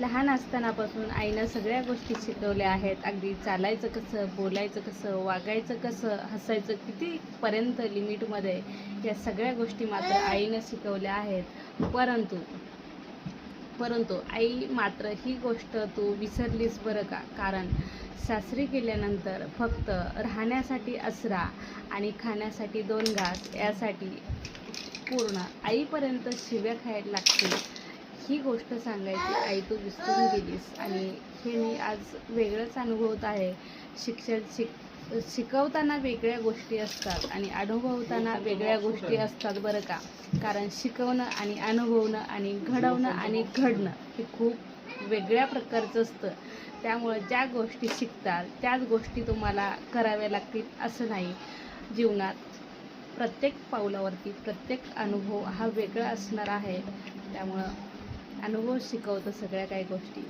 लहान असतानापासून आईनं सगळ्या गोष्टी शिकवल्या आहेत. अगदी चालायचं कसं, बोलायचं कसं, वागायचं कसं, हसायचं कितीपर्यंत लिमिटमध्ये, या सगळ्या गोष्टी मात्र आईनं शिकवल्या आहेत. परंतु आई मात्र ही गोष्ट तू विसरलीस बरं का. कारण सासरी गेल्यानंतर फक्त राहण्यासाठी आसरा आणि खाण्यासाठी 2 घास यासाठी पूर्ण आईपर्यंत शिव्या खायला लागतील, ही गोष्ट सांगायची आई तू विसरून गेलीस. आणि हे मी आज वेगळंच अनुभवत आहे. शिकवताना वेगळ्या गोष्टी असतात आणि अनुभवताना वेगळ्या गोष्टी असतात बरं का. कारण शिकवणं आणि अनुभवणं आणि घडवणं आणि घडणं हे खूप वेगळ्या प्रकारचं असतं. त्यामुळं ज्या गोष्टी शिकतात त्याच गोष्टी तुम्हाला कराव्या लागतील असं नाही. जीवनात प्रत्येक पावलावरती प्रत्येक अनुभव हा वेगळा असणार आहे. त्यामुळं अनुभव शिकवतं सगळ्या काही गोष्टी.